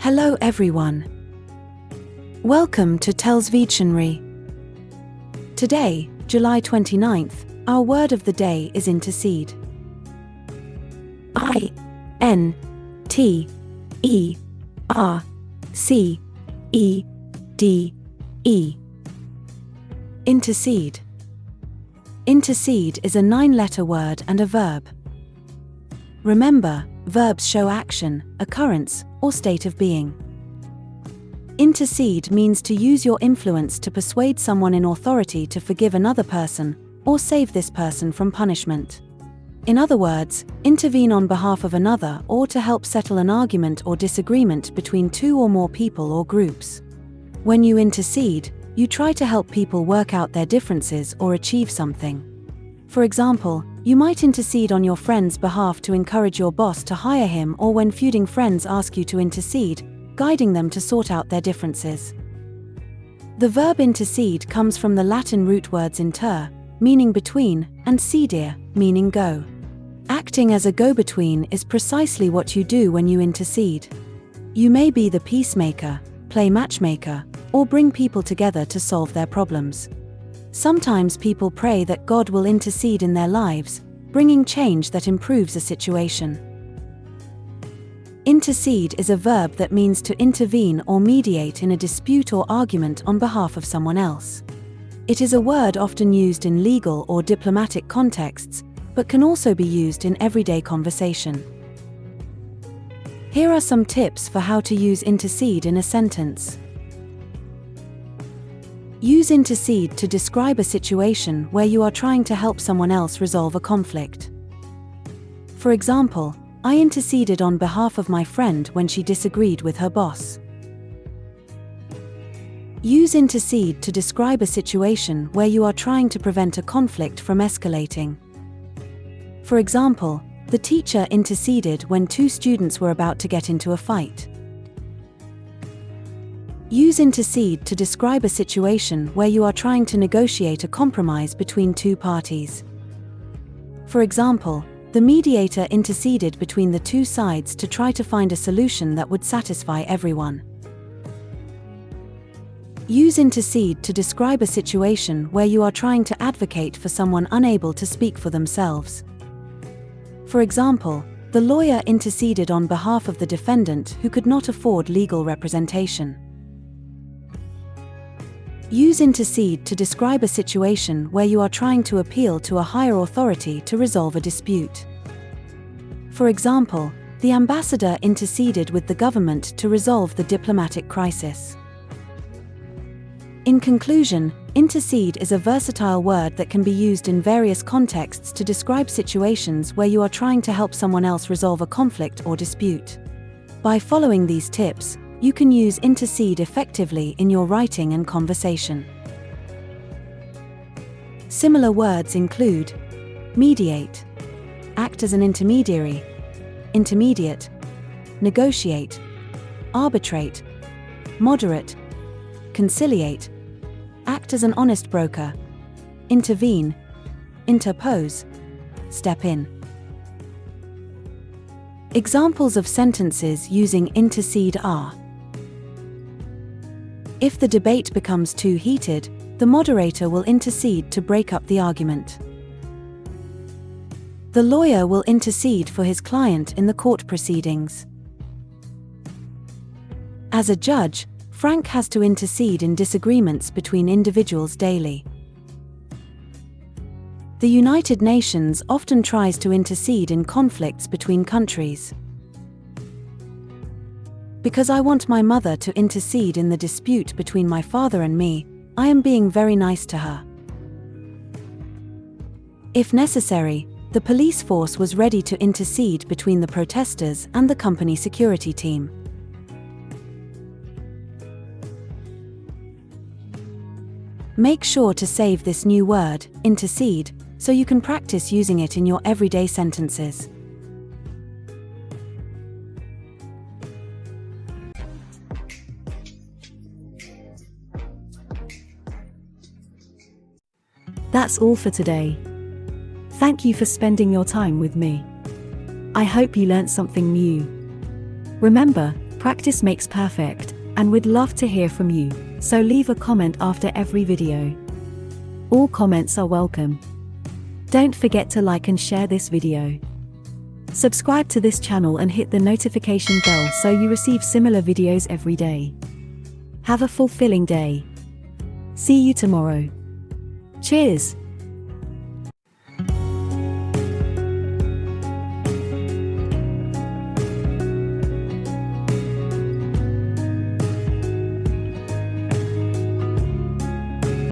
Hello everyone. Welcome to TELLS Videtionary. Today, July 29th, our word of the day is intercede. I-N-T-E-R-C-E-D-E. Intercede. Intercede is a 9-letter word and a verb. Remember, verbs show action, occurrence, or state of being. Intercede means to use your influence to persuade someone in authority to forgive another person, or save this person from punishment. In other words, intervene on behalf of another or to help settle an argument or disagreement between two or more people or groups. When you intercede, you try to help people work out their differences or achieve something. For example, you might intercede on your friend's behalf to encourage your boss to hire him, or when feuding friends ask you to intercede, guiding them to sort out their differences. The verb intercede comes from the Latin root words inter, meaning between, and cedere, meaning go. Acting as a go-between is precisely what you do when you intercede. You may be the peacemaker, play matchmaker, or bring people together to solve their problems. Sometimes people pray that God will intercede in their lives, bringing change that improves a situation. Intercede is a verb that means to intervene or mediate in a dispute or argument on behalf of someone else. It is a word often used in legal or diplomatic contexts, but can also be used in everyday conversation. Here are some tips for how to use intercede in a sentence. Use intercede to describe a situation where you are trying to help someone else resolve a conflict. For example, I interceded on behalf of my friend when she disagreed with her boss. Use intercede to describe a situation where you are trying to prevent a conflict from escalating. For example, the teacher interceded when two students were about to get into a fight. Use intercede to describe a situation where you are trying to negotiate a compromise between two parties. For example, the mediator interceded between the two sides to try to find a solution that would satisfy everyone. Use intercede to describe a situation where you are trying to advocate for someone unable to speak for themselves. For example, the lawyer interceded on behalf of the defendant who could not afford legal representation. Use intercede to describe a situation where you are trying to appeal to a higher authority to resolve a dispute. For example, the ambassador interceded with the government to resolve the diplomatic crisis. In conclusion, intercede is a versatile word that can be used in various contexts to describe situations where you are trying to help someone else resolve a conflict or dispute. By following these tips, you can use intercede effectively in your writing and conversation. Similar words include mediate, act as an intermediary, intermediate, negotiate, arbitrate, moderate, conciliate, act as an honest broker, intervene, interpose, step in. Examples of sentences using intercede are: if the debate becomes too heated, the moderator will intercede to break up the argument. The lawyer will intercede for his client in the court proceedings. As a judge, Frank has to intercede in disagreements between individuals daily. The United Nations often tries to intercede in conflicts between countries. Because I want my mother to intercede in the dispute between my father and me, I am being very nice to her. If necessary, the police force was ready to intercede between the protesters and the company security team. Make sure to save this new word, intercede, so you can practice using it in your everyday sentences. That's all for today. Thank you for spending your time with me. I hope you learnt something new. Remember, Practice makes perfect, and we'd love to hear from you, so leave a comment after every video. All comments are welcome. Don't forget to like and share this video. Subscribe to this channel and hit the notification bell so you receive similar videos every day. Have a fulfilling day. See you tomorrow. Cheers!